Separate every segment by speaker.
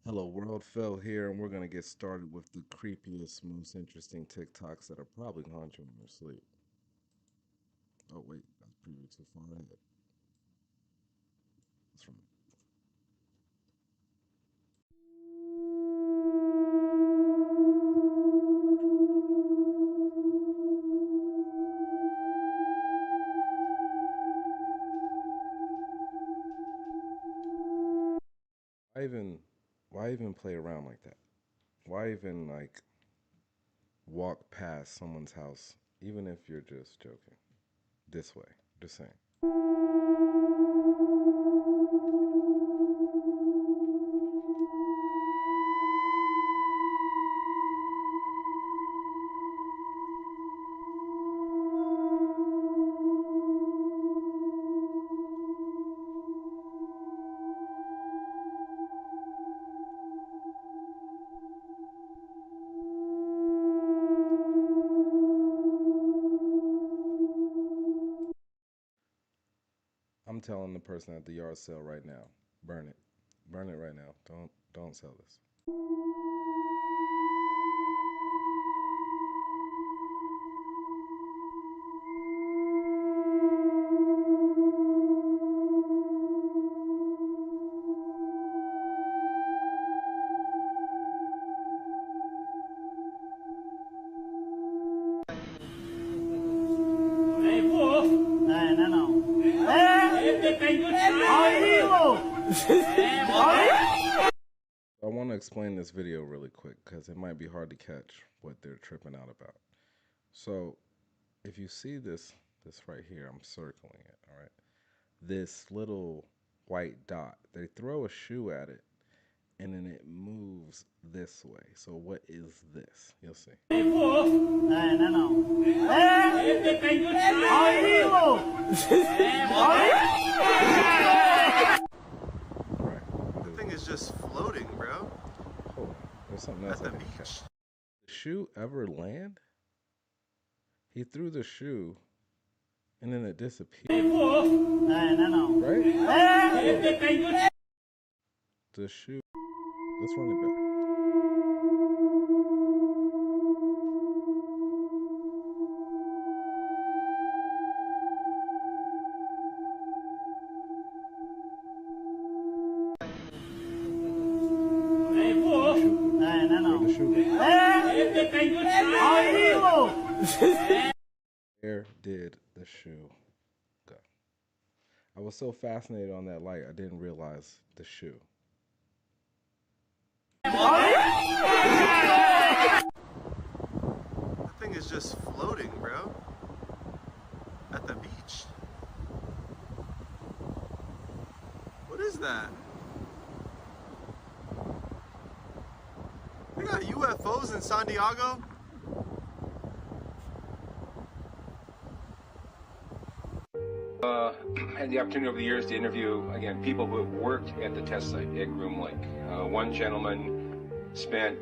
Speaker 1: Hello world, Phil here, and we're gonna get started with the creepiest, most interesting TikToks that are probably gonna haunt you in your sleep. Oh wait, that's preview too far ahead. That's right. Why even, why even play around like that? Why even like walk past someone's house, even if you're just joking? This way, just saying. I'm telling the person at the yard sale right now, burn it right now. Don't sell this. I want to explain this video really quick because it might be hard to catch what they're tripping out about. So, if you see this right here, I'm circling it, all right? This little white dot, they throw a shoe at it and then it moves this way. So what is this? You'll see. Right.
Speaker 2: The thing is just floating, bro.
Speaker 1: Hold on. There's something else
Speaker 2: At
Speaker 1: I
Speaker 2: the
Speaker 1: didn't
Speaker 2: beach.
Speaker 1: catch. The shoe ever land? He threw the shoe and then it disappeared. Right? The shoe. Let's run it back. Where'd the shoe go? Where did the shoe go? I was so fascinated on that light, I didn't realize the shoe.
Speaker 2: The thing is just floating, bro. At the beach. What is that? They got UFOs in San Diego?
Speaker 3: Had the opportunity over the years to interview, again, people who have worked at the test site at Groom Lake. One gentleman spent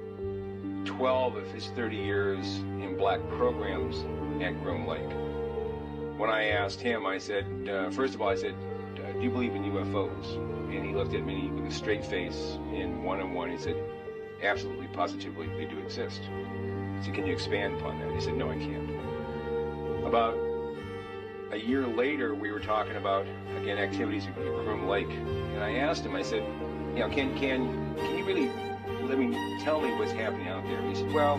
Speaker 3: 12 of his 30 years in black programs at Groom Lake. When I asked him, I said, first of all, I said, do you believe in UFOs? And he looked at me with a straight face in one-on-one. He said, absolutely, positively, they do exist. I said, can you expand upon that? He said, no, I can't. About a year later, we were talking about, again, activities at Groom Lake. And I asked him, I said, you know, can you really tell me what's happening out there? He said, well,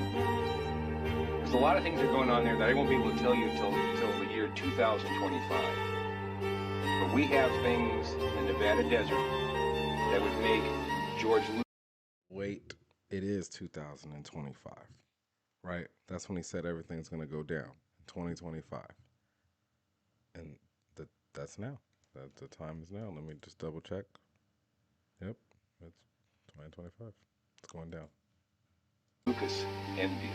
Speaker 3: there's a lot of things that are going on there that I won't be able to tell you until the year 2025. But we have things in the Nevada desert that would make George Lucas.
Speaker 1: Wait, it is 2025, right? That's when he said everything's going to go down in 2025. And that's now. The time is now. Let me just double check. Yep, it's 2025. It's going down.
Speaker 3: Lucas envy.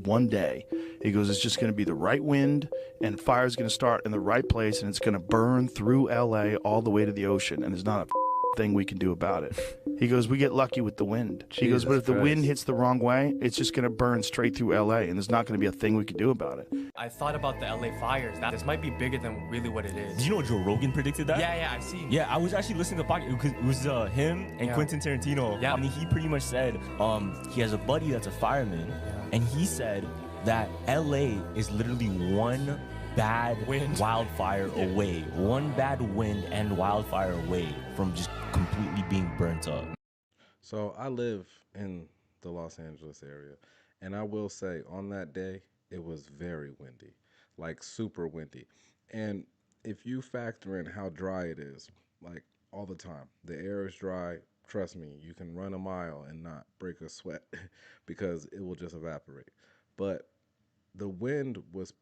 Speaker 4: One day, he goes, it's just going to be the right wind and fire's going to start in the right place and it's going to burn through LA all the way to the ocean. And there's not a thing we can do about it. He goes, we get lucky with the wind. He goes,
Speaker 1: Jesus
Speaker 4: but if the wind
Speaker 1: Christ.
Speaker 4: hits the wrong way, it's just going to burn straight through LA, and there's not going to be a thing we can do about it.
Speaker 5: I thought about the LA fires. This might be bigger than really what it is.
Speaker 6: Did you know Joe Rogan predicted that?
Speaker 5: Yeah, I've seen.
Speaker 6: Yeah, I was actually listening to the podcast because it was him and
Speaker 5: Yeah.
Speaker 6: Quentin Tarantino.
Speaker 5: Yeah.
Speaker 6: I mean, he pretty much said he has a buddy that's a fireman, and he said that LA is literally one bad
Speaker 5: Wind.
Speaker 6: wildfire away, one bad wind and wildfire away from just completely being burnt up.
Speaker 1: So I live in the Los Angeles area, and I will say on that day, it was very windy, like super windy. And if you factor in how dry it is, like all the time, the air is dry. Trust me, you can run a mile and not break a sweat because it will just evaporate. But the wind was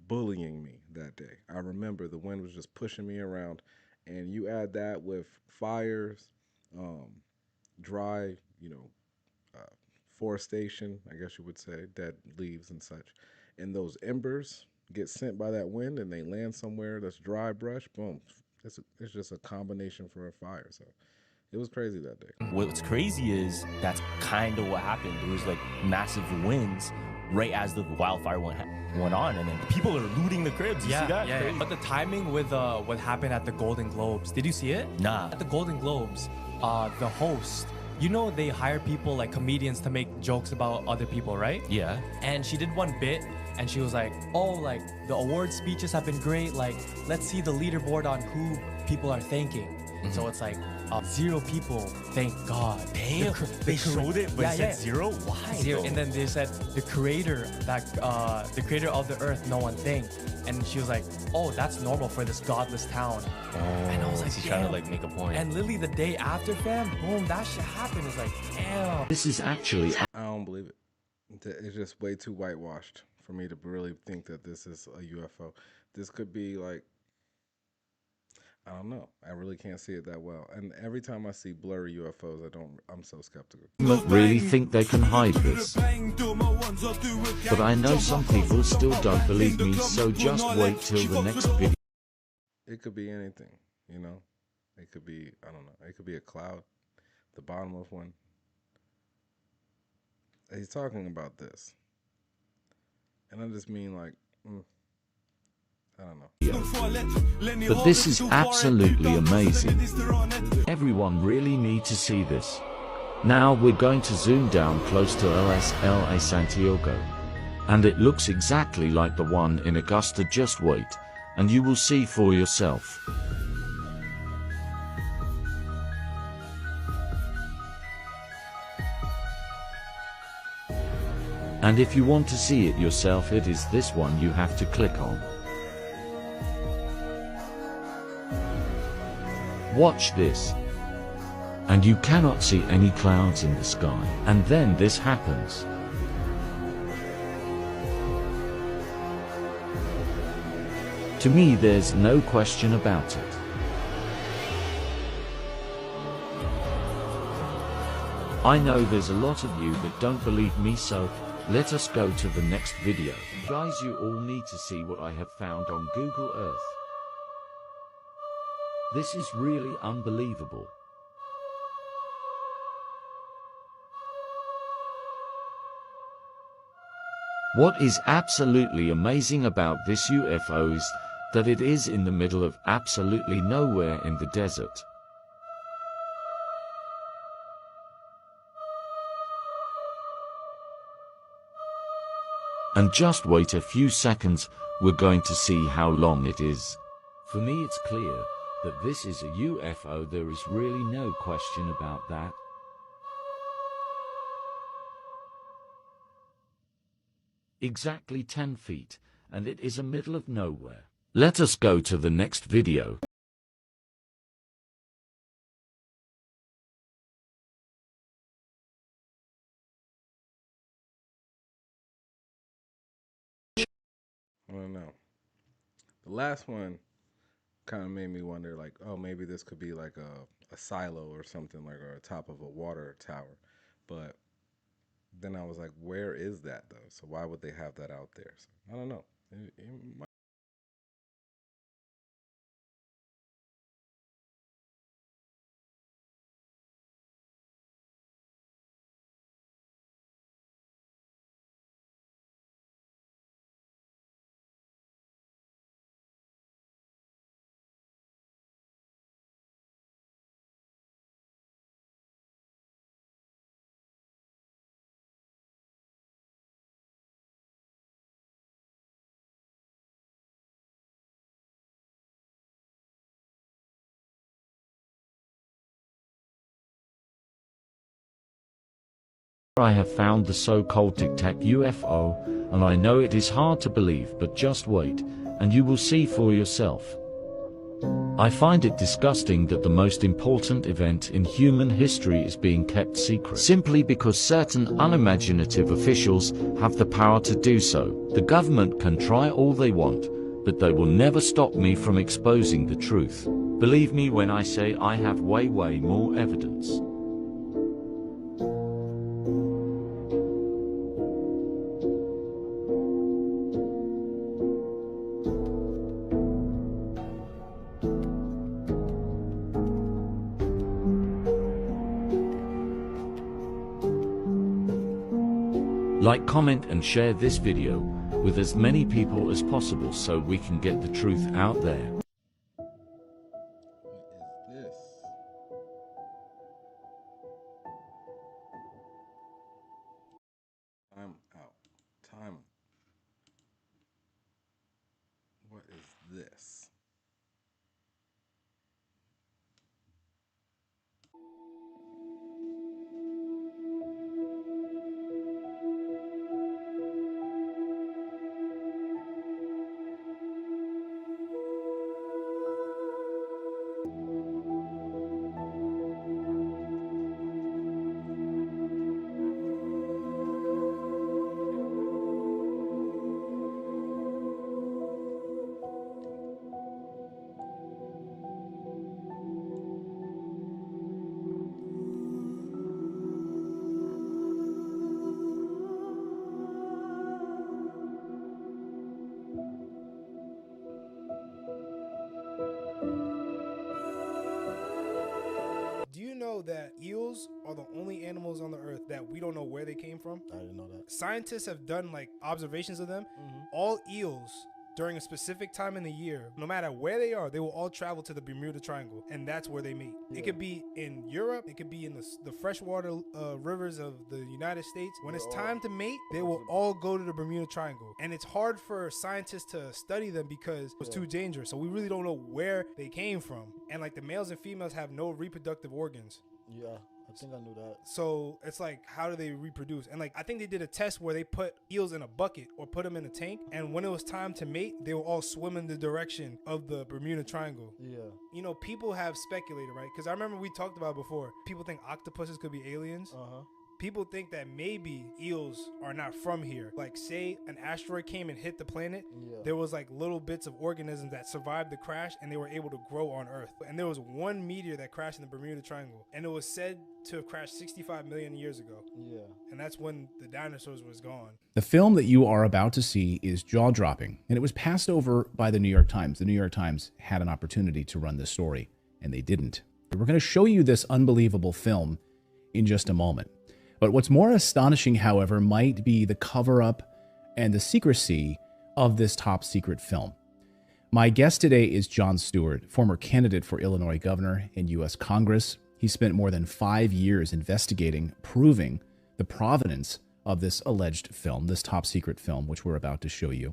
Speaker 1: bullying me that day. I remember the wind was just pushing me around, and you add that with fires, dry, forestation, I guess you would say, dead leaves and such, and those embers get sent by that wind and they land somewhere that's dry brush, boom, it's just a combination for a fire. So it was crazy that day.
Speaker 6: What's crazy is that's kind of what happened. There was like massive winds right as the wildfire went on, and then people are looting the cribs. You see that? Crazy.
Speaker 5: But the timing with what happened at the Golden Globes, did you see it?
Speaker 6: Nah.
Speaker 5: At the Golden Globes, the host, they hire people like comedians to make jokes about other people, right?
Speaker 6: Yeah.
Speaker 5: And she did one bit, and she was like, oh, like, the award speeches have been great. Like, let's see the leaderboard on who people are thanking. So it's like, 0 people, thank God.
Speaker 6: Damn, they showed it, but it said 0? Why?
Speaker 5: 0.
Speaker 6: though?
Speaker 5: And then they said the creator the creator of the earth, no one thanked. And she was like, oh, that's normal for this godless town. And I was like,
Speaker 6: she's trying to
Speaker 5: damn.
Speaker 6: like make a point.
Speaker 5: And literally the day after, fam, boom, that shit happened. It's like, damn.
Speaker 7: This is actually
Speaker 1: I don't believe it. It's just way too whitewashed for me to really think that this is a UFO. This could be like, I don't know. I really can't see it that well. And every time I see blurry UFOs, I'm so skeptical.
Speaker 7: really think they can hide this. But I know some people still don't believe me, so just wait till the next video.
Speaker 1: It could be anything, It could be, I don't know. It could be a cloud, the bottom of one. He's talking about this. And I just mean like, I don't know.
Speaker 7: But this is absolutely amazing. Everyone really needs to see this. Now we're going to zoom down close to LA Santiago. And it looks exactly like the one in Augusta. Just wait, and you will see for yourself. And if you want to see it yourself, it is this one you have to click on. Watch this. And you cannot see any clouds in the sky. And then this happens. To me, there's no question about it. I know there's a lot of you that don't believe me, so let us go to the next video. Guys, you all need to see what I have found on Google Earth. This is really unbelievable. What is absolutely amazing about this UFO is that it is in the middle of absolutely nowhere in the desert. And just wait a few seconds, we're going to see how long it is. For me, it's clear that this is a UFO. There is really no question about that. Exactly 10 feet, and it is a middle of nowhere. Let us go to the next video.
Speaker 1: I don't know. The last one kind of made me wonder, like, oh, maybe this could be like a silo or something, like, or a top of a water tower. But then I was like, where is that though? So why would they have that out there? So, I don't know. It might
Speaker 7: I have found the so-called Tic Tac UFO, and I know it is hard to believe, but just wait, and you will see for yourself. I find it disgusting that the most important event in human history is being kept secret, simply because certain unimaginative officials have the power to do so. The government can try all they want, but they will never stop me from exposing the truth. Believe me when I say I have way more evidence. Like, comment and share this video with as many people as possible so we can get the truth out there.
Speaker 1: What is this? Time out. Time. What is this?
Speaker 8: Do you know that eels are the only animals on the earth that we don't know where they came from?
Speaker 4: I didn't know that.
Speaker 8: Scientists have done like observations of them. All eels during a specific time in the year, no matter where they are, they will all travel to the Bermuda Triangle, and that's where they meet. It could be in Europe, it could be in the freshwater rivers of the United States. When it's time to mate, they will all go to the Bermuda Triangle, and it's hard for scientists to study them because it's too dangerous. So we really don't know where they came from, and like the males and females have no reproductive organs.
Speaker 4: Yeah, I think I knew that.
Speaker 8: So it's like, how do they reproduce? And like, I think they did a test where they put eels in a bucket or put them in a tank, and when it was time to mate, they will all swim in the direction of the Bermuda Triangle.
Speaker 4: Yeah.
Speaker 8: You know, people have speculated, right? Because I remember we talked about it before. People think octopuses could be aliens. People think that maybe eels are not from here. Like, say an asteroid came and hit the planet, there was like little bits of organisms that survived the crash and they were able to grow on Earth. And there was one meteor that crashed in the Bermuda Triangle, and it was said to have crashed 65 million years ago.
Speaker 4: Yeah.
Speaker 8: And that's when the dinosaurs was gone.
Speaker 9: The film that you are about to see is jaw-dropping, and it was passed over by the New York Times. The New York Times had an opportunity to run this story, and they didn't. We're going to show you this unbelievable film in just a moment. But what's more astonishing, however, might be the cover-up and the secrecy of this top-secret film. My guest today is Jon Stewart, former candidate for Illinois governor in U.S. Congress. He spent more than 5 years investigating, proving the provenance of this alleged film, this top-secret film, which we're about to show you,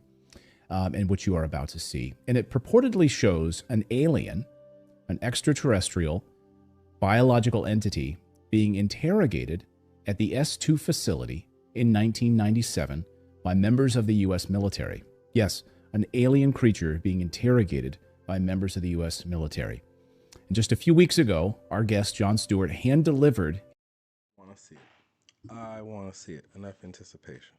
Speaker 9: and which you are about to see. And it purportedly shows an alien, an extraterrestrial, biological entity being interrogated at the S2 facility in 1997 by members of the U.S. military. Yes, an alien creature being interrogated by members of the U.S. military. And just a few weeks ago, our guest, Jon Stewart, hand-delivered...
Speaker 1: I want to see it. I want to see it. Enough anticipation.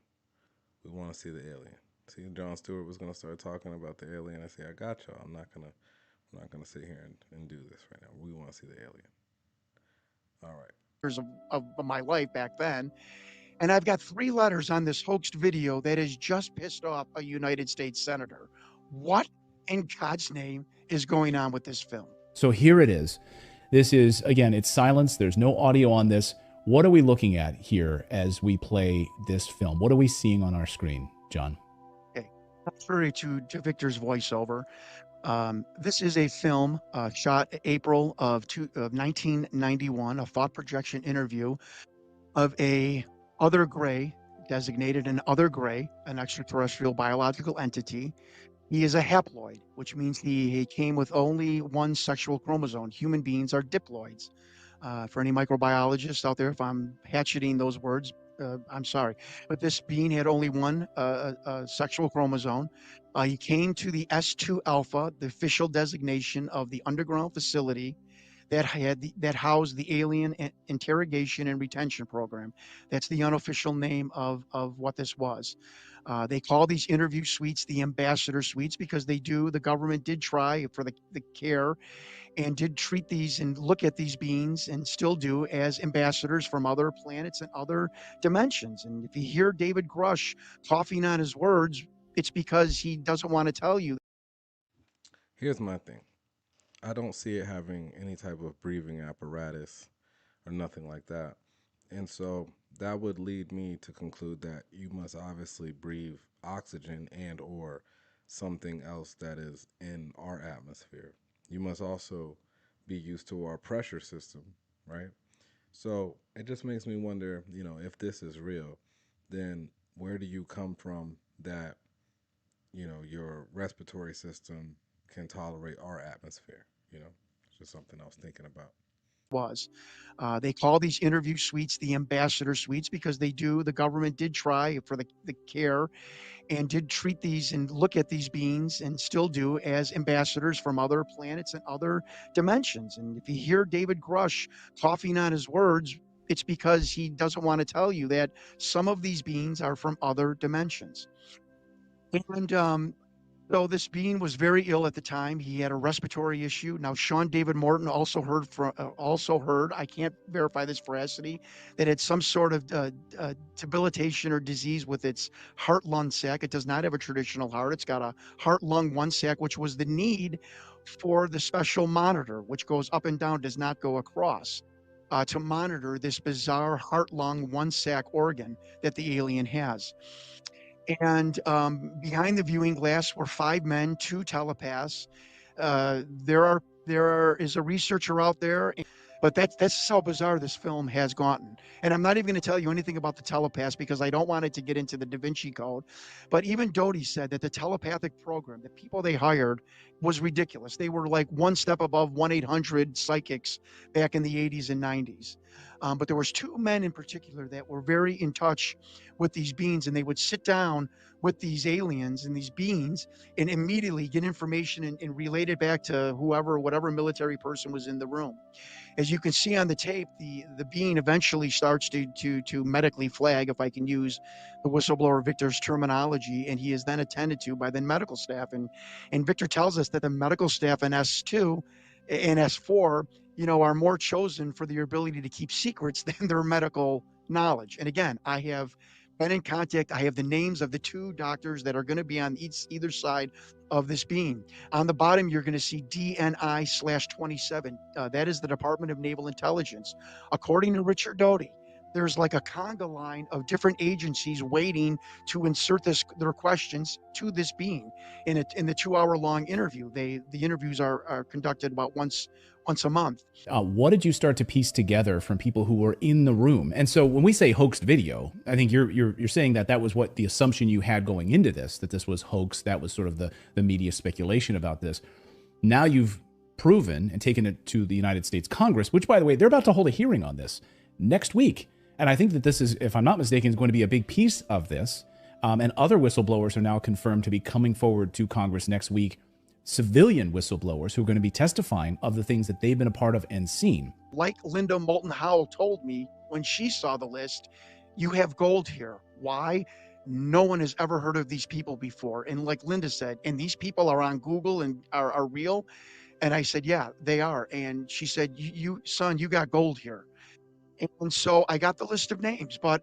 Speaker 1: We want to see the alien. See, Jon Stewart was going to start talking about the alien. I say, I got y'all. I'm not gonna sit here and do this right now. We want to see the alien. All right.
Speaker 10: Of my life back then, and I've got 3 letters on this hoaxed video that has just pissed off a United States senator. What in God's name is going on with this film?
Speaker 9: So here it is. This is, again, it's silence. There's no audio on this. What are we looking at here as we play this film? What are we seeing on our screen, John?
Speaker 10: Okay, contrary to Victor's voiceover, this is a film shot April of 1991, a thought projection interview of a other gray, designated an other gray, an extraterrestrial biological entity. He is a haploid, which means he came with only one sexual chromosome. Human beings are diploids. For any microbiologists out there, if I'm hatcheting those words, I'm sorry, but this being had only one sexual chromosome. He came to the S2 alpha, the official designation of the underground facility that housed the alien interrogation and retention program. That's the unofficial name of what this was. They call these interview suites the ambassador suites because they do. The government did try for the care and did treat these and look at these beings and still do as ambassadors from other planets and other dimensions. And if you hear David Grush coughing on his words, it's because he doesn't want to tell you.
Speaker 1: Here's my thing. I don't see it having any type of breathing apparatus or nothing like that. And so that would lead me to conclude that you must obviously breathe oxygen and or something else that is in our atmosphere. You must also be used to our pressure system, right? So it just makes me wonder, if this is real, then where do you come from that, your respiratory system can tolerate our atmosphere? It's just something I was thinking about.
Speaker 10: They call these interview suites the ambassador suites because they do. The government did try for the care and did treat these and look at these beings and still do as ambassadors from other planets and other dimensions. And if you hear David Grush coughing on his words, it's because he doesn't want to tell you that some of these beings are from other dimensions. And so this being was very ill at the time. He had a respiratory issue. Now, Sean David Morton also heard, I can't verify this veracity, that it's some sort of debilitation or disease with its heart-lung sac. It does not have a traditional heart. It's got a heart-lung one sac, which was the need for the special monitor, which goes up and down, does not go across, to monitor this bizarre heart-lung one sac organ that the alien has. And behind the viewing glass were 5 men, 2 telepaths. There is a researcher out there, but that's how bizarre this film has gotten. And I'm not even going to tell you anything about the telepaths because I don't want it to get into the Da Vinci Code. But even Doty said that the telepathic program, the people they hired, was ridiculous. They were like one step above 1-800 psychics back in the 80s and 90s. But there was 2 men in particular that were very in touch with these beings, and they would sit down with these aliens and these beings and immediately get information and relate it back to whatever military person was in the room. As you can see on the tape, the being eventually starts to medically flag, if I can use the whistleblower Victor's terminology, and he is then attended to by the medical staff. And Victor tells us that the medical staff in S2 and S4, are more chosen for their ability to keep secrets than their medical knowledge. And again, I have been in contact. I have the names of the 2 doctors that are going to be on either side of this beam. On the bottom, you're going to see DNI/27. That is the Department of Naval Intelligence. According to Richard Doty, there's like a conga line of different agencies waiting to insert their questions to this being in the 2-hour-long interview. The interviews are conducted about once a month.
Speaker 9: What did you start to piece together from people who were in the room? And so when we say hoaxed video, I think you're saying that was what the assumption you had going into this, that this was hoax. That was sort of the media speculation about this. Now you've proven and taken it to the United States Congress, which, by the way, they're about to hold a hearing on this next week. And I think that this is, if I'm not mistaken, is going to be a big piece of this. And other whistleblowers are now confirmed to be coming forward to Congress next week. Civilian whistleblowers who are going to be testifying of the things that they've been a part of and seen.
Speaker 10: Like Linda Moulton Howell told me when she saw the list, you have gold here. Why? No one has ever heard of these people before. And like Linda said, and these people are on Google and are real. And I said, yeah, they are. And she said, son, you got gold here. And so I got the list of names, but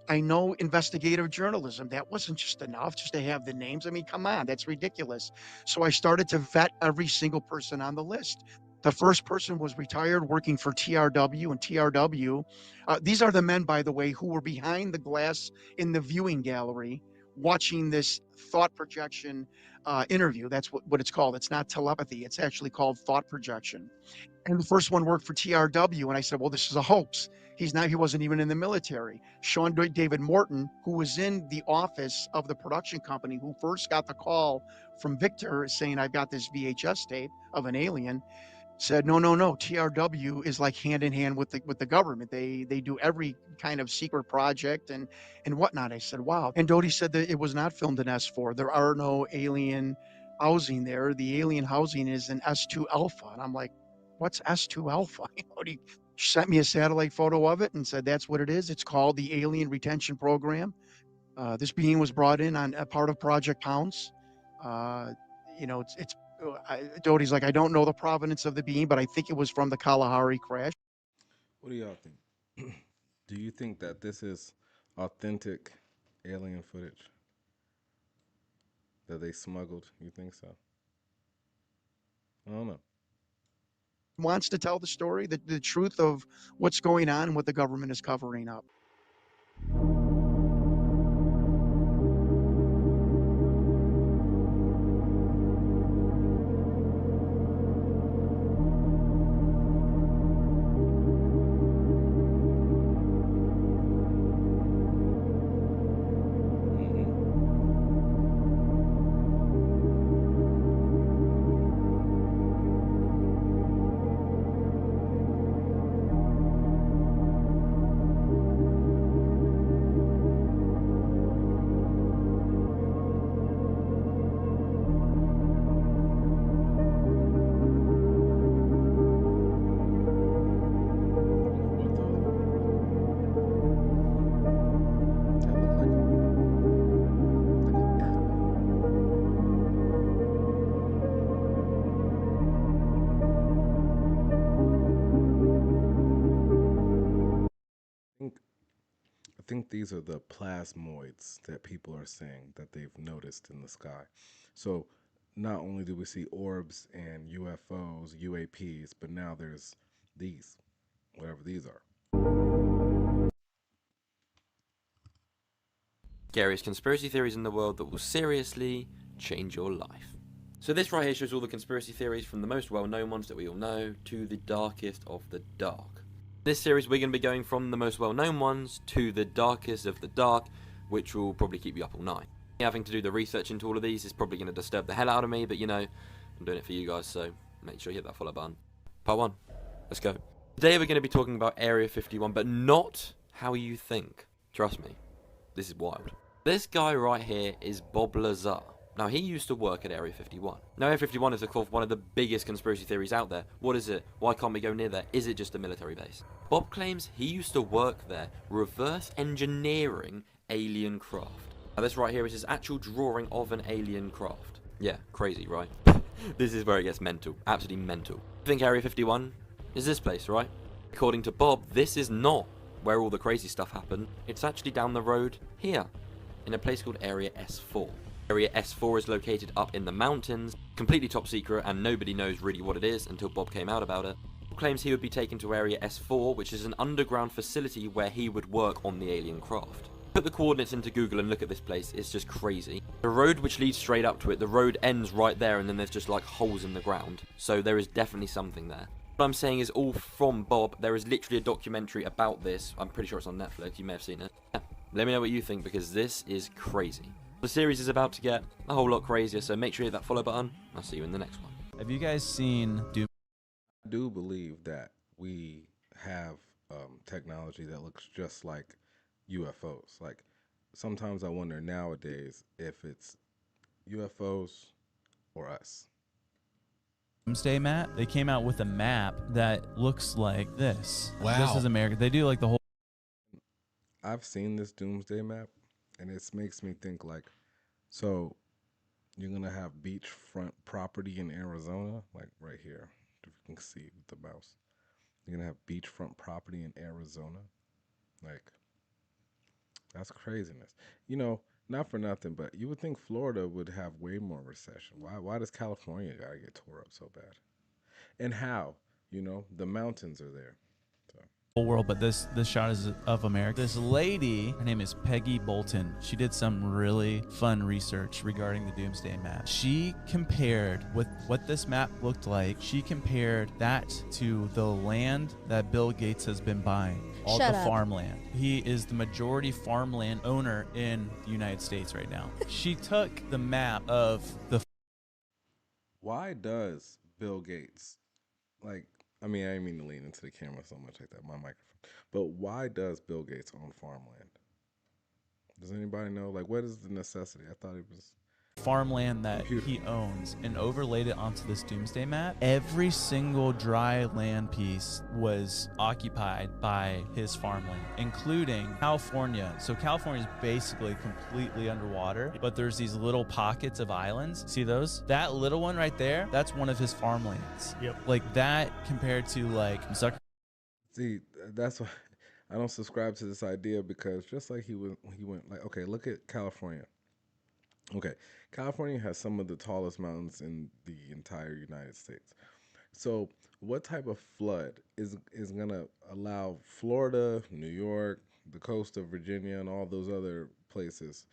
Speaker 10: I know investigative journalism. That wasn't just enough just to have the names. I mean, come on, that's ridiculous. So I started to vet every single person on the list. The first person was retired, working for TRW, and TRW. These are the men, by the way, who were behind the glass in the viewing gallery watching this thought projection interview. That's what it's called. It's not telepathy. It's actually called thought projection. And the first one worked for TRW. And I said, well, this is a hoax. He wasn't even in the military. Sean David Morton, who was in the office of the production company, who first got the call from Victor saying, I've got this VHS tape of an alien. said, no, no, no. TRW is like hand in hand with the government. They do every kind of secret project and whatnot. I said, wow. And Doty said that it was not filmed in S4. There are no alien housing there. The alien housing is in S2 Alpha. And I'm like, what's S2 Alpha? She sent me a satellite photo of it and said that's what it is. It's called the Alien Retention Program. This being was brought in on a part of Project Pounce. Doty's like, I don't know the provenance of the being, but I think it was from the Kalahari crash.
Speaker 1: What do y'all think? Do you think that this is authentic alien footage that they smuggled? You think so? I don't know.
Speaker 10: Wants to tell the story, the truth of what's going on and what the government is covering up.
Speaker 1: I think these are the plasmoids that people are saying that they've noticed in the sky. So not only do we see orbs and UFOs, UAPs, but now there's these, whatever these are.
Speaker 11: Scariest conspiracy theories in the world that will seriously change your life. So this right here shows all the conspiracy theories from the most well-known ones that we all know to the darkest of the dark. This series we're going to be going from the most well-known ones to the darkest of the dark, which will probably keep you up all night. Having to do the research into all of these is probably going to disturb the hell out of me, but you know, I'm doing it for you guys, so make sure you hit that follow button. Part 1, let's go. Today we're going to be talking about Area 51, but not how you think. Trust me, this is wild. This guy right here is Bob Lazar. Now, he used to work at Area 51. Now, Area 51 is, of course, one of the biggest conspiracy theories out there. What is it? Why can't we go near there? Is it just a military base? Bob claims he used to work there, reverse engineering alien craft. Now, this right here is his actual drawing of an alien craft. Yeah, crazy, right? This is where it gets mental. Absolutely mental. I think Area 51 is this place, right? According to Bob, this is not where all the crazy stuff happened. It's actually down the road here, in a place called Area S4. Area S4 is located up in the mountains, completely top secret, and nobody knows really what it is until Bob came out about it. Bob claims he would be taken to Area S4, which is an underground facility where he would work on the alien craft. Put the coordinates into Google and look at this place, it's just crazy. The road which leads straight up to it, the road ends right there, and then there's just like holes in the ground. So there is definitely something there. What I'm saying is all from Bob. There is literally a documentary about this. I'm pretty sure it's on Netflix, you may have seen it. Yeah. Let me know what you think, because this is crazy. The series is about to get a whole lot crazier, so make sure you hit that follow button. I'll see you in the next one.
Speaker 12: Have you guys seen Doom?
Speaker 1: I do believe that we have technology that looks just like UFOs. Like, sometimes I wonder nowadays if it's UFOs or us.
Speaker 12: Doomsday map? They came out with a map that looks like this.
Speaker 13: Wow.
Speaker 12: This is America. They do like the whole...
Speaker 1: I've seen this Doomsday map, and it makes me think like, so you're going to have beachfront property in Arizona, like right here, if you can see with the mouse. You're going to have beachfront property in Arizona. Like, that's craziness. You know, not for nothing, but you would think Florida would have way more recession. Why does California gotta get tore up so bad? And how? You know, the mountains are there.
Speaker 12: whole world, but this shot is of America. This lady, her name is Peggy Bolton. She did some really fun research regarding the Doomsday map. She compared with what this map looked like. She compared that to the land that Bill Gates has been buying, all the farmland. He is the majority farmland owner in the United States right now. She took the map of the...
Speaker 1: Why does Bill Gates like, I mean, I didn't mean to lean into the camera so much like that, my microphone. But why does Bill Gates own farmland? Does anybody know? Like, what is the necessity? I thought it was
Speaker 12: farmland that he owns and overlaid it onto this doomsday map. Every single dry land piece was occupied by his farmland, including California. So California is basically completely underwater, but there's these little pockets of islands. See those? That little one right there, that's one of his farmlands.
Speaker 4: Yep.
Speaker 12: Like that compared to like Zucker.
Speaker 1: See, that's why I don't subscribe to this idea, because just like he went like, okay, look at California. Okay, California has some of the tallest mountains in the entire United States. So what type of flood is going to allow Florida, New York, the coast of Virginia, and all those other places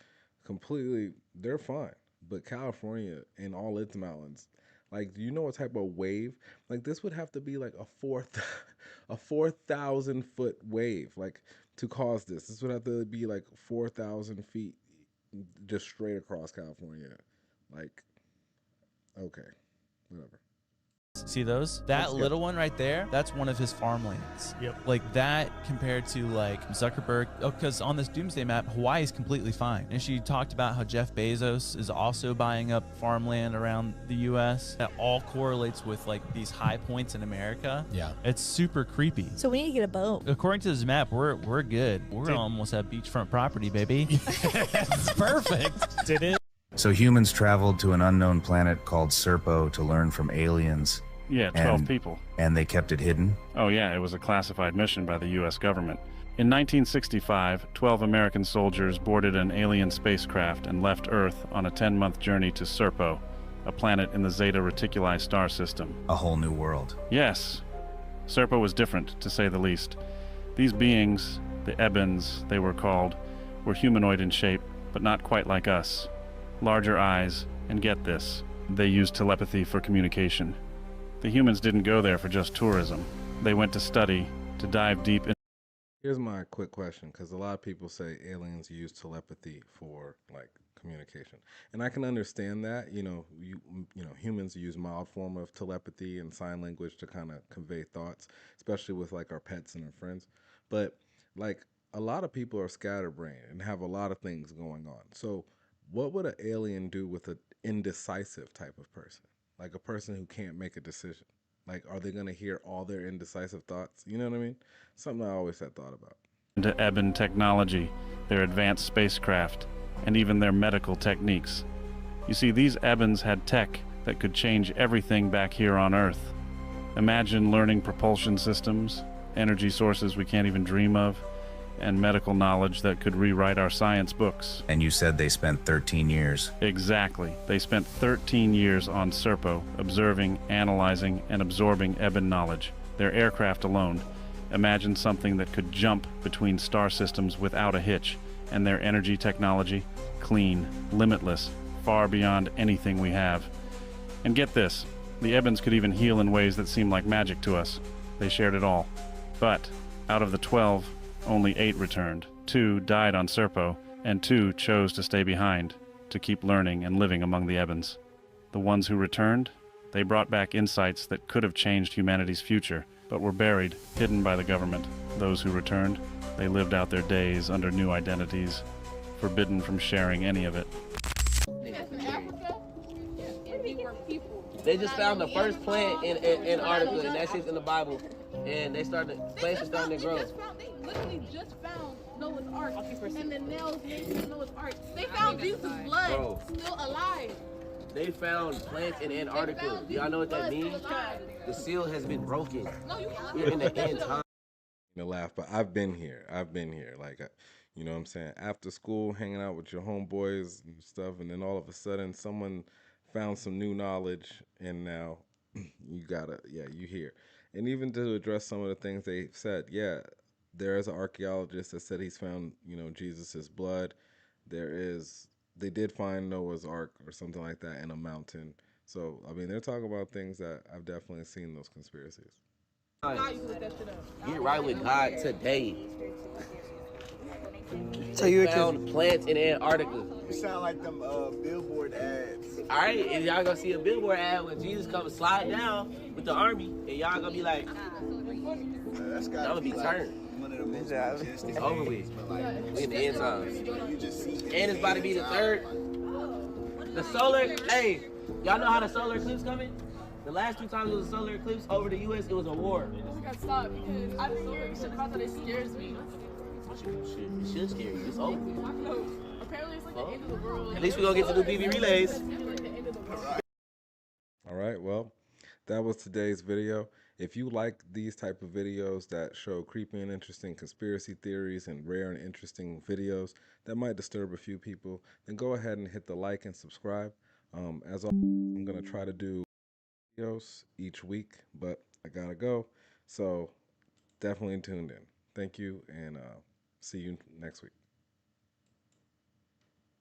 Speaker 1: completely, they're fine. But California and all its mountains, like, do you know what type of wave? Like, this would have to be like a 4,000 foot wave, like, to cause this. This would have to be like 4,000 feet just straight across California. Like, okay, whatever.
Speaker 12: See those? That little one right there, that's one of his farmlands. Yep. Like that compared to like Zuckerberg. Oh, because on this doomsday map, Hawaii is completely fine. And she talked about how Jeff Bezos is also buying up farmland around the U.S. That all correlates with like these high points in America.
Speaker 13: Yeah.
Speaker 12: It's super creepy.
Speaker 14: So we need to get a boat.
Speaker 12: According to this map, we're good. We're almost at beachfront property, baby.
Speaker 13: It's perfect.
Speaker 12: Did it?
Speaker 15: So humans traveled to an unknown planet called Serpo to learn from aliens.
Speaker 16: Yeah, 12 people.
Speaker 15: And they kept it hidden?
Speaker 16: Oh yeah, it was a classified mission by the U.S. government. In 1965, 12 American soldiers boarded an alien spacecraft and left Earth on a 10-month journey to Serpo, a planet in the Zeta Reticuli star system.
Speaker 15: A whole new world.
Speaker 16: Yes. Serpo was different, to say the least. These beings, the Ebens they were called, were humanoid in shape, but not quite like us. Larger eyes, and get this, they used telepathy for communication. The humans didn't go there for just tourism. They went to study, to dive deep in.
Speaker 1: Here's my quick question, because a lot of people say aliens use telepathy for like communication, and I can understand that. You know, humans use mild form of telepathy and sign language to kind of convey thoughts, especially with like our pets and our friends. But like a lot of people are scatterbrained and have a lot of things going on. So what would an alien do with an indecisive type of person? Like a person who can't make a decision. Like, are they going to hear all their indecisive thoughts? You know what I mean? Something I always had thought about.
Speaker 16: Into Eben technology, their advanced spacecraft, and even their medical techniques. You see, these Ebens had tech that could change everything back here on Earth. Imagine learning propulsion systems, energy sources we can't even dream of, and medical knowledge that could rewrite our science books.
Speaker 15: And you said they spent 13 years.
Speaker 16: Exactly. They spent 13 years on Serpo, observing, analyzing, and absorbing Eben knowledge. Their aircraft alone. Imagine something that could jump between star systems without a hitch. And their energy technology, clean, limitless, far beyond anything we have. And get this, the Ebens could even heal in ways that seem like magic to us. They shared it all. But out of the 12, only 8 returned. 2 died on Serpo, and 2 chose to stay behind, to keep learning and living among the Ebens. The ones who returned, they brought back insights that could have changed humanity's future, but were buried, hidden by the government. Those who returned, they lived out their days under new identities, forbidden from sharing any of it.
Speaker 17: They just found the first plant in Antarctica, and that shit's in the Bible. And plants are starting to grow.
Speaker 18: They literally just found Noah's Ark, and the nails made from Noah's Ark. They found Jesus' blood still alive.
Speaker 17: They found plants in Antarctica. Do y'all know what that means? The seal has been broken. We're in the end time.
Speaker 1: You know, laugh, but I've been here. Like, you know what I'm saying? After school, hanging out with your homeboys and stuff, and then all of a sudden, someone found some new knowledge, and now you hear. And even to address some of the things they said, there is an archaeologist that said he's found, Jesus's blood. They did find Noah's Ark or something like that in a mountain. So, I mean, they're talking about things that I've definitely seen those conspiracies.
Speaker 17: Get right with God today.
Speaker 19: So you
Speaker 17: found plants in Antarctica.
Speaker 19: You sound like them billboard ads.
Speaker 17: All right, and y'all gonna see a billboard ad when Jesus comes slide down with the army, and y'all gonna be like, I'm gonna be turned. It's over with. We in the end times. And it's about to be the third. The solar, hey, y'all know how the solar eclipse coming? The last 2 times it was a solar eclipse over the U.S., it was a war.
Speaker 18: I got stopped because I'm so shit about that it scares me.
Speaker 17: It should scare you. It's over.
Speaker 18: No, apparently it's like the end of the world.
Speaker 17: At least we're gonna get to do BB relays.
Speaker 1: All right, well, that was today's video. If you like these type of videos that show creepy and interesting conspiracy theories and rare and interesting videos that might disturb a few people, then go ahead and hit the like and subscribe. As always, I'm going to try to do videos each week, but I gotta go. So definitely tuned in. Thank you, and see you next week.